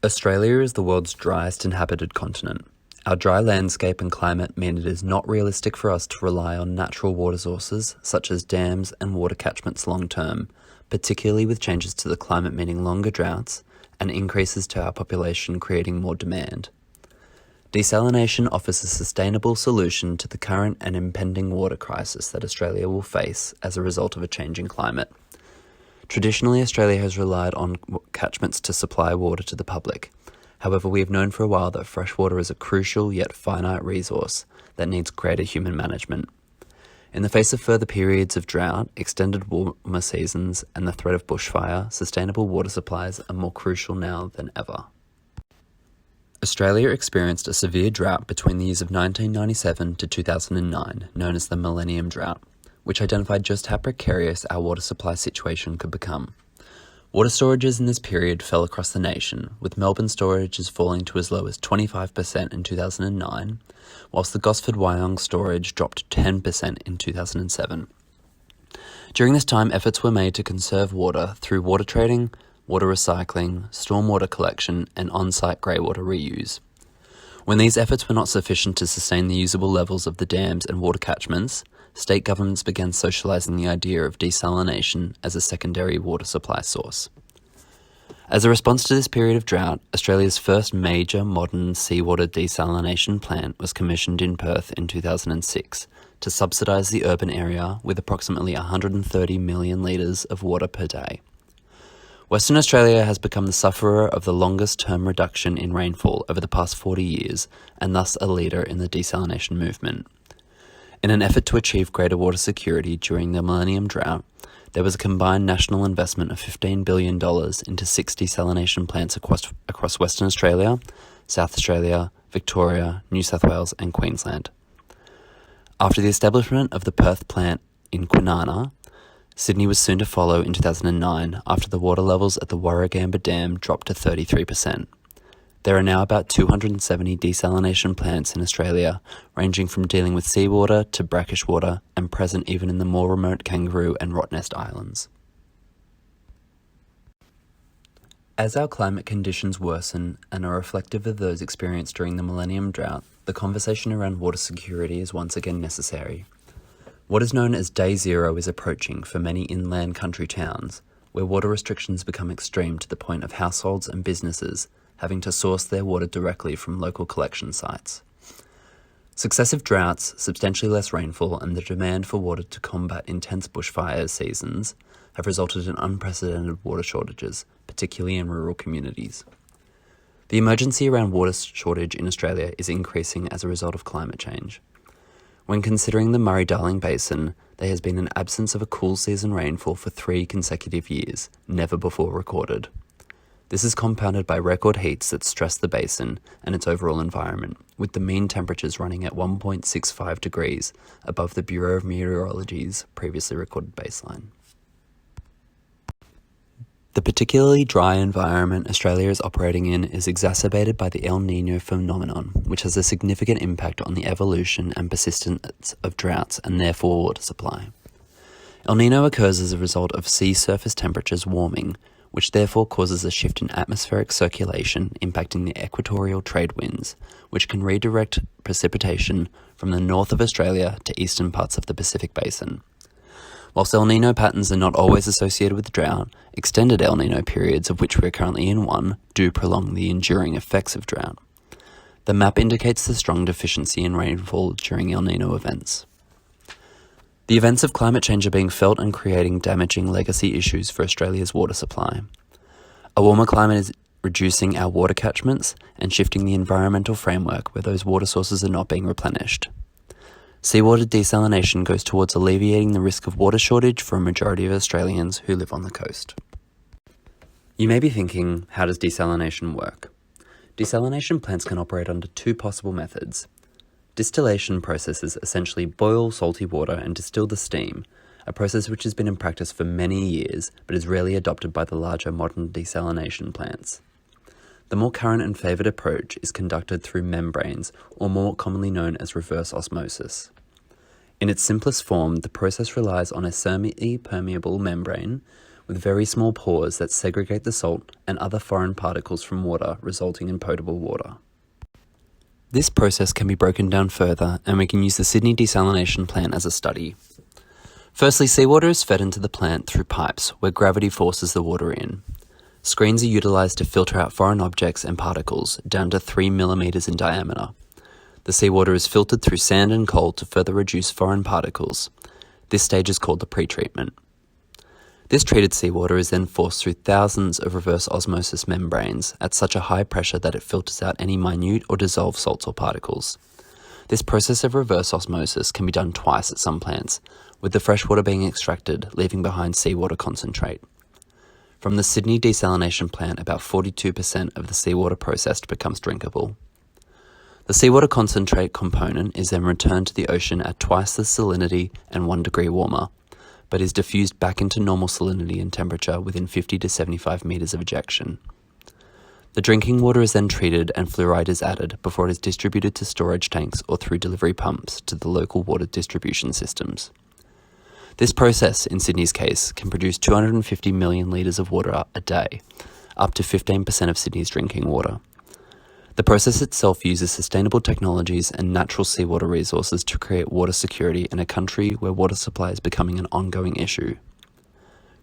Australia is the world's driest inhabited continent. Our dry landscape and climate mean it is not realistic for us to rely on natural water sources such as dams and water catchments long term, particularly with changes to the climate meaning longer droughts and increases to our population creating more demand. Desalination offers a sustainable solution to the current and impending water crisis that Australia will face as a result of a changing climate. Traditionally, Australia has relied on catchments to supply water to the public. However, we have known for a while that fresh water is a crucial yet finite resource that needs greater human management. In the face of further periods of drought, extended warmer seasons, and the threat of bushfire, sustainable water supplies are more crucial now than ever. Australia experienced a severe drought between the years of 1997 to 2009, known as the Millennium Drought, which identified just how precarious our water supply situation could become. Water storages in this period fell across the nation, with Melbourne storages falling to as low as 25% in 2009, whilst the Gosford Wyong storage dropped to 10% in 2007. During this time, efforts were made to conserve water through water trading, water recycling, stormwater collection, and on-site greywater reuse. When these efforts were not sufficient to sustain the usable levels of the dams and water catchments, state governments began socialising the idea of desalination as a secondary water supply source. As a response to this period of drought, Australia's first major modern seawater desalination plant was commissioned in Perth in 2006 to subsidise the urban area with approximately 130 million litres of water per day. Western Australia has become the sufferer of the longest term reduction in rainfall over the past 40 years and thus a leader in the desalination movement. In an effort to achieve greater water security during the Millennium Drought, there was a combined national investment of $15 billion into 6 desalination plants across Western Australia, South Australia, Victoria, New South Wales and Queensland. After the establishment of the Perth plant in Kwinana, Sydney was soon to follow in 2009 after the water levels at the Warragamba Dam dropped to 33%. There are now about 270 desalination plants in Australia, ranging from dealing with seawater to brackish water and present even in the more remote Kangaroo and Rottnest Islands. As our climate conditions worsen and are reflective of those experienced during the Millennium Drought, the conversation around water security is once again necessary. What is known as Day Zero is approaching for many inland country towns, where water restrictions become extreme to the point of households and businesses having to source their water directly from local collection sites. Successive droughts, substantially less rainfall, and the demand for water to combat intense bushfire seasons have resulted in unprecedented water shortages, particularly in rural communities. The emergency around water shortage in Australia is increasing as a result of climate change. When considering the Murray-Darling Basin, there has been an absence of a cool season rainfall for 3 consecutive years, never before recorded. This is compounded by record heats that stress the basin and its overall environment, with the mean temperatures running at 1.65 degrees above the Bureau of Meteorology's previously recorded baseline. The particularly dry environment Australia is operating in is exacerbated by the El Niño phenomenon, which has a significant impact on the evolution and persistence of droughts and therefore water supply. El Niño occurs as a result of sea surface temperatures warming, which therefore causes a shift in atmospheric circulation impacting the equatorial trade winds, which can redirect precipitation from the north of Australia to eastern parts of the Pacific Basin. Whilst El Niño patterns are not always associated with drought, extended El Niño periods, of which we are currently in one, do prolong the enduring effects of drought. The map indicates the strong deficiency in rainfall during El Niño events. The events of climate change are being felt and creating damaging legacy issues for Australia's water supply. A warmer climate is reducing our water catchments and shifting the environmental framework where those water sources are not being replenished. Seawater desalination goes towards alleviating the risk of water shortage for a majority of Australians who live on the coast. You may be thinking, how does desalination work? Desalination plants can operate under 2 possible methods. Distillation processes essentially boil salty water and distill the steam, a process which has been in practice for many years but is rarely adopted by the larger modern desalination plants. The more current and favoured approach is conducted through membranes, or more commonly known as reverse osmosis. In its simplest form, the process relies on a semi-permeable membrane with very small pores that segregate the salt and other foreign particles from water, resulting in potable water. This process can be broken down further, and we can use the Sydney Desalination Plant as a study. Firstly, seawater is fed into the plant through pipes, where gravity forces the water in. Screens are utilised to filter out foreign objects and particles down to 3 millimetres in diameter. The seawater is filtered through sand and coal to further reduce foreign particles. This stage is called the pre-treatment. This treated seawater is then forced through thousands of reverse osmosis membranes at such a high pressure that it filters out any minute or dissolved salts or particles. This process of reverse osmosis can be done twice at some plants, with the freshwater being extracted, leaving behind seawater concentrate. From the Sydney Desalination Plant, about 42% of the seawater processed becomes drinkable. The seawater concentrate component is then returned to the ocean at twice the salinity and 1 degree warmer, but is diffused back into normal salinity and temperature within 50 to 75 metres of ejection. The drinking water is then treated and fluoride is added before it is distributed to storage tanks or through delivery pumps to the local water distribution systems. This process, in Sydney's case, can produce 250 million litres of water a day, up to 15% of Sydney's drinking water. The process itself uses sustainable technologies and natural seawater resources to create water security in a country where water supply is becoming an ongoing issue.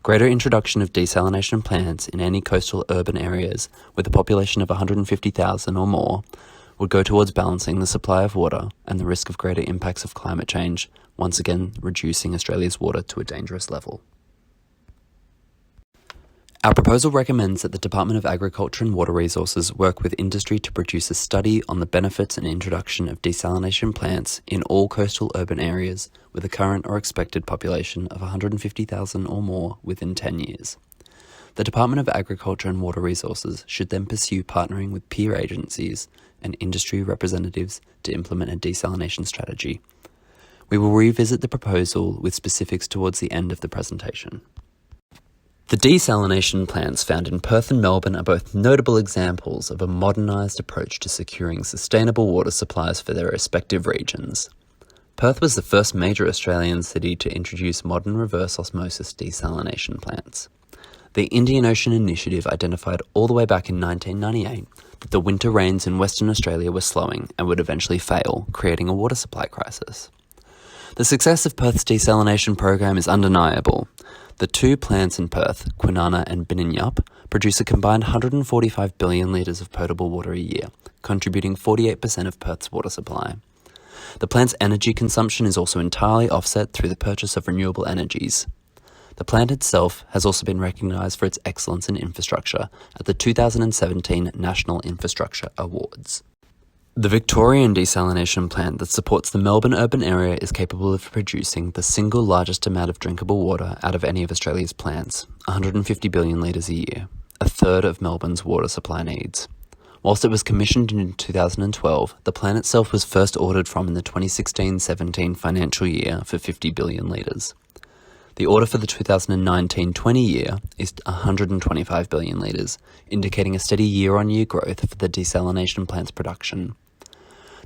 Greater introduction of desalination plants in any coastal urban areas with a population of 150,000 or more would go towards balancing the supply of water and the risk of greater impacts of climate change, once again reducing Australia's water to a dangerous level. Our proposal recommends that the Department of Agriculture and Water Resources work with industry to produce a study on the benefits and introduction of desalination plants in all coastal urban areas with a current or expected population of 150,000 or more within 10 years. The Department of Agriculture and Water Resources should then pursue partnering with peer agencies and industry representatives to implement a desalination strategy. We will revisit the proposal with specifics towards the end of the presentation. The desalination plants found in Perth and Melbourne are both notable examples of a modernised approach to securing sustainable water supplies for their respective regions. Perth was the first major Australian city to introduce modern reverse osmosis desalination plants. The Indian Ocean Initiative identified all the way back in 1998 that the winter rains in Western Australia were slowing and would eventually fail, creating a water supply crisis. The success of Perth's desalination program is undeniable. The two plants in Perth, Kwinana and Bininyup, produce a combined 145 billion litres of potable water a year, contributing 48% of Perth's water supply. The plant's energy consumption is also entirely offset through the purchase of renewable energies. The plant itself has also been recognised for its excellence in infrastructure at the 2017 National Infrastructure Awards. The Victorian desalination plant that supports the Melbourne urban area is capable of producing the single largest amount of drinkable water out of any of Australia's plants, 150 billion litres a year, a third of Melbourne's water supply needs. Whilst it was commissioned in 2012, the plant itself was first ordered from in the 2016-17 financial year for 50 billion litres. The order for the 2019-20 year is 125 billion litres, indicating a steady year-on-year growth for the desalination plant's production.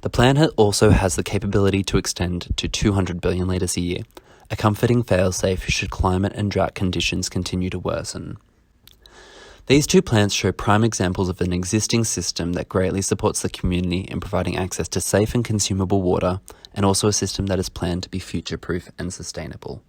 The plant also has the capability to extend to 200 billion litres a year, a comforting failsafe should climate and drought conditions continue to worsen. These two plants show prime examples of an existing system that greatly supports the community in providing access to safe and consumable water, and also a system that is planned to be future-proof and sustainable.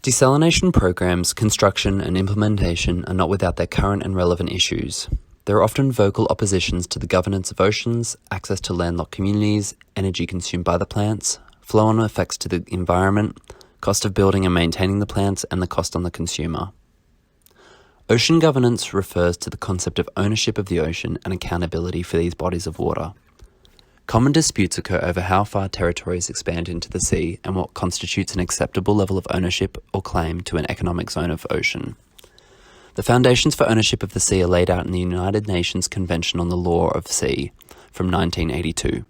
Desalination programs, construction and implementation are not without their current and relevant issues. There are often vocal oppositions to the governance of oceans, access to landlocked communities, energy consumed by the plants, flow-on effects to the environment, cost of building and maintaining the plants, and the cost on the consumer. Ocean governance refers to the concept of ownership of the ocean and accountability for these bodies of water. Common disputes occur over how far territories expand into the sea and what constitutes an acceptable level of ownership or claim to an economic zone of ocean. The foundations for ownership of the sea are laid out in the United Nations Convention on the Law of Sea from 1982.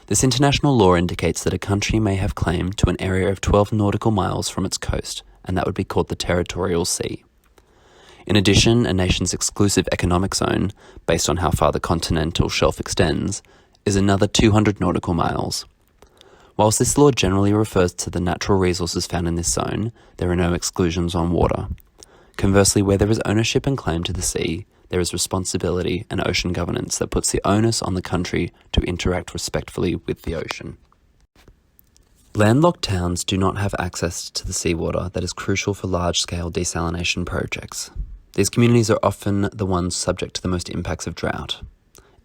This international law indicates that a country may have claim to an area of 12 nautical miles from its coast, and that would be called the territorial sea. In addition, a nation's exclusive economic zone, based on how far the continental shelf extends, is another 200 nautical miles. Whilst this law generally refers to the natural resources found in this zone, there are no exclusions on water. Conversely, where there is ownership and claim to the sea, there is responsibility and ocean governance that puts the onus on the country to interact respectfully with the ocean. Landlocked towns do not have access to the seawater that is crucial for large-scale desalination projects. These communities are often the ones subject to the most impacts of drought.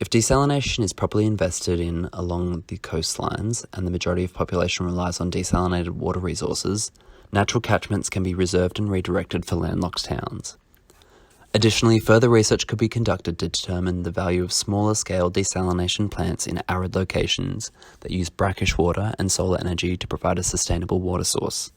If desalination is properly invested in along the coastlines and the majority of population relies on desalinated water resources, natural catchments can be reserved and redirected for landlocked towns. Additionally, further research could be conducted to determine the value of smaller-scale desalination plants in arid locations that use brackish water and solar energy to provide a sustainable water source.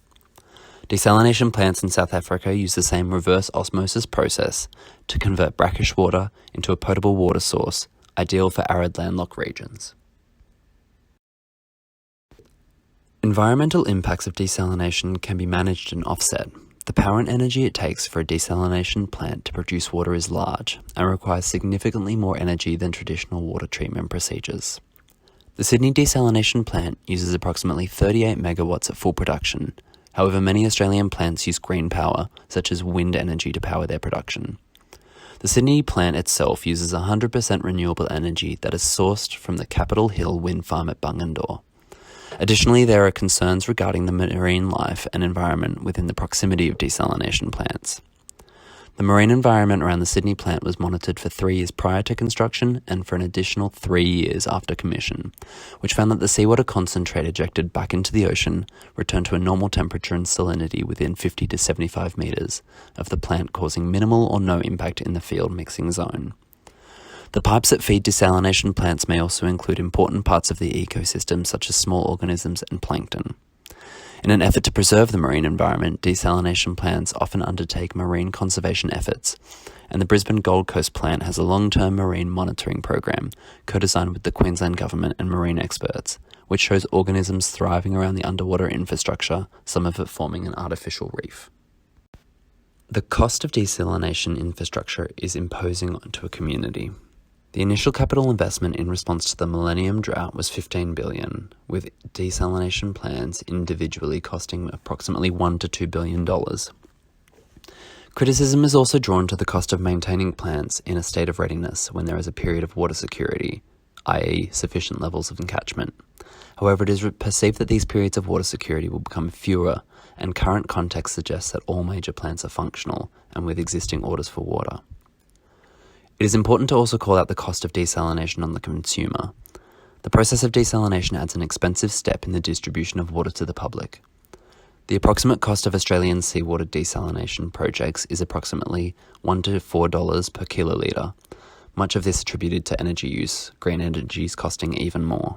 Desalination plants in South Africa use the same reverse osmosis process to convert brackish water into a potable water source, ideal for arid landlocked regions. Environmental impacts of desalination can be managed and offset. The power and energy it takes for a desalination plant to produce water is large and requires significantly more energy than traditional water treatment procedures. The Sydney desalination plant uses approximately 38 megawatts at full production. However, many Australian plants use green power, such as wind energy, to power their production. The Sydney plant itself uses 100% renewable energy that is sourced from the Capitol Hill wind farm at Bungendore. Additionally, there are concerns regarding the marine life and environment within the proximity of desalination plants. The marine environment around the Sydney plant was monitored for 3 years prior to construction and for an additional 3 years after commission, which found that the seawater concentrate ejected back into the ocean returned to a normal temperature and salinity within 50 to 75 metres of the plant, causing minimal or no impact in the field mixing zone. The pipes that feed desalination plants may also include important parts of the ecosystem such as small organisms and plankton. In an effort to preserve the marine environment, desalination plants often undertake marine conservation efforts, and the Brisbane Gold Coast plant has a long-term marine monitoring program co-designed with the Queensland Government and marine experts, which shows organisms thriving around the underwater infrastructure, some of it forming an artificial reef. The cost of desalination infrastructure is imposing onto a community. The initial capital investment in response to the Millennium Drought was $15 billion, with desalination plants individually costing approximately $1 to $2 billion. Criticism is also drawn to the cost of maintaining plants in a state of readiness when there is a period of water security, i.e. sufficient levels of encatchment. However, it is perceived that these periods of water security will become fewer, and current context suggests that all major plants are functional and with existing orders for water. It is important to also call out the cost of desalination on the consumer. The process of desalination adds an expensive step in the distribution of water to the public. The approximate cost of Australian seawater desalination projects is approximately $1 to $4 per kilolitre, much of this attributed to energy use, green energies costing even more.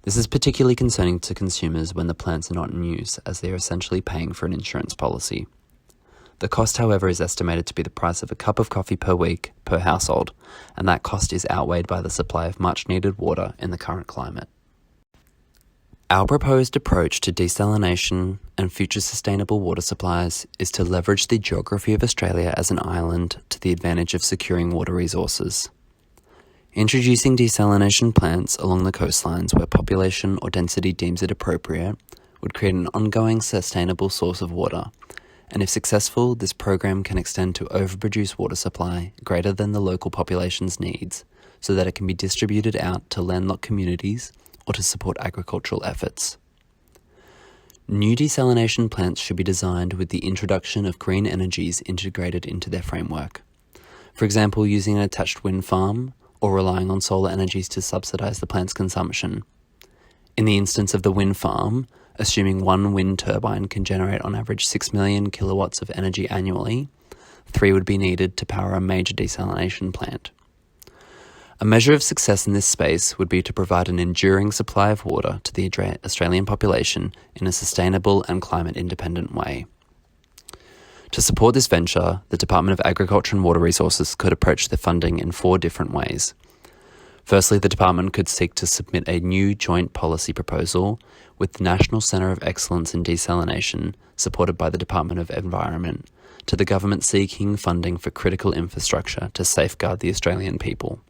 This is particularly concerning to consumers when the plants are not in use, as they are essentially paying for an insurance policy. The cost, however, is estimated to be the price of a cup of coffee per week per household, and that cost is outweighed by the supply of much-needed water in the current climate. Our proposed approach to desalination and future sustainable water supplies is to leverage the geography of Australia as an island to the advantage of securing water resources. Introducing desalination plants along the coastlines where population or density deems it appropriate would create an ongoing sustainable source of water, and if successful, this program can extend to overproduce water supply greater than the local population's needs, so that it can be distributed out to landlocked communities or to support agricultural efforts. New desalination plants should be designed with the introduction of green energies integrated into their framework. For example, using an attached wind farm or relying on solar energies to subsidize the plant's consumption. In the instance of the wind farm, assuming one wind turbine can generate on average 6 million kilowatts of energy annually, 3 would be needed to power a major desalination plant. A measure of success in this space would be to provide an enduring supply of water to the Australian population in a sustainable and climate-independent way. To support this venture, the Department of Agriculture and Water Resources could approach the funding in 4 different ways. Firstly, the department could seek to submit a new joint policy proposal with the National Centre of Excellence in Desalination, supported by the Department of Environment, to the government seeking funding for critical infrastructure to safeguard the Australian people.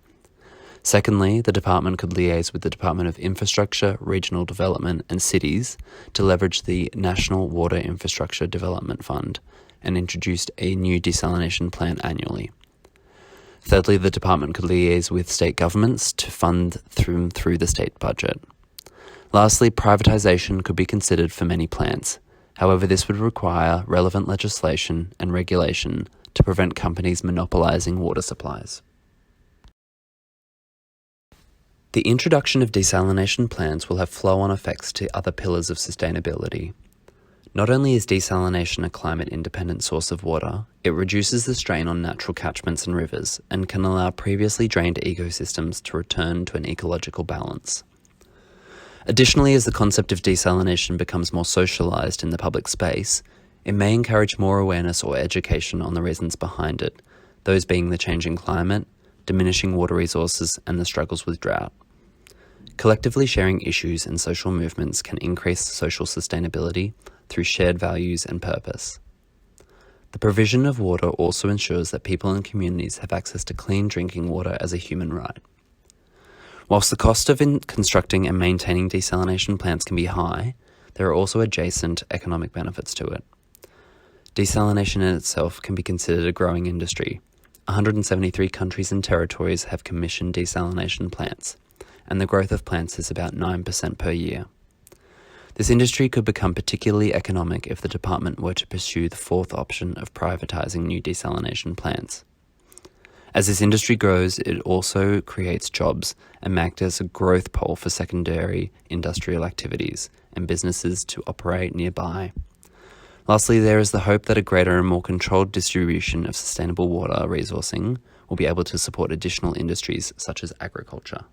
Secondly, the department could liaise with the Department of Infrastructure, Regional Development and Cities to leverage the National Water Infrastructure Development Fund and introduced a new desalination plant annually. Thirdly, the department could liaise with state governments to fund through the state budget. Lastly, privatisation could be considered for many plants. However, this would require relevant legislation and regulation to prevent companies monopolising water supplies. The introduction of desalination plants will have flow-on effects to other pillars of sustainability. Not only is desalination a climate-independent source of water, it reduces the strain on natural catchments and rivers and can allow previously drained ecosystems to return to an ecological balance. Additionally, as the concept of desalination becomes more socialised in the public space, it may encourage more awareness or education on the reasons behind it, those being the changing climate, diminishing water resources, and the struggles with drought. Collectively sharing issues and social movements can increase social sustainability through shared values and purpose. The provision of water also ensures that people and communities have access to clean drinking water as a human right. Whilst the cost of constructing and maintaining desalination plants can be high, there are also adjacent economic benefits to it. Desalination in itself can be considered a growing industry. 173 countries and territories have commissioned desalination plants, and the growth of plants is about 9% per year. This industry could become particularly economic if the department were to pursue the fourth option of privatising new desalination plants. As this industry grows, it also creates jobs and may act as a growth pole for secondary industrial activities and businesses to operate nearby. Lastly, there is the hope that a greater and more controlled distribution of sustainable water resourcing will be able to support additional industries such as agriculture.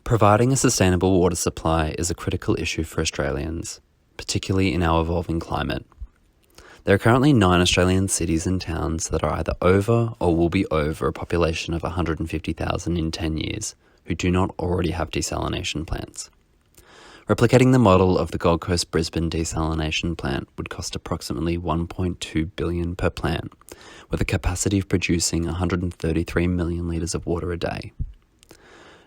Providing a sustainable water supply is a critical issue for Australians, particularly in our evolving climate. There are currently 9 Australian cities and towns that are either over or will be over a population of 150,000 in 10 years who do not already have desalination plants. Replicating the model of the Gold Coast Brisbane desalination plant would cost approximately $1.2 billion per plant, with a capacity of producing 133 million litres of water a day.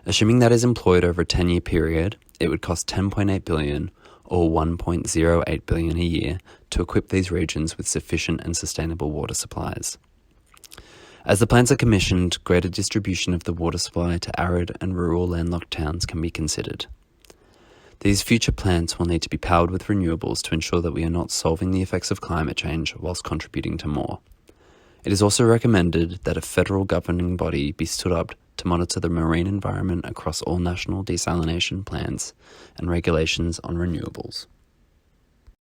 Assuming that is employed over a 10-year period, it would cost $10.8 billion or $1.08 billion a year to equip these regions with sufficient and sustainable water supplies. As the plants are commissioned, greater distribution of the water supply to arid and rural landlocked towns can be considered. These future plants will need to be powered with renewables to ensure that we are not solving the effects of climate change whilst contributing to more. It is also recommended that a federal governing body be stood up to monitor the marine environment across all national desalination plants and regulations on renewables.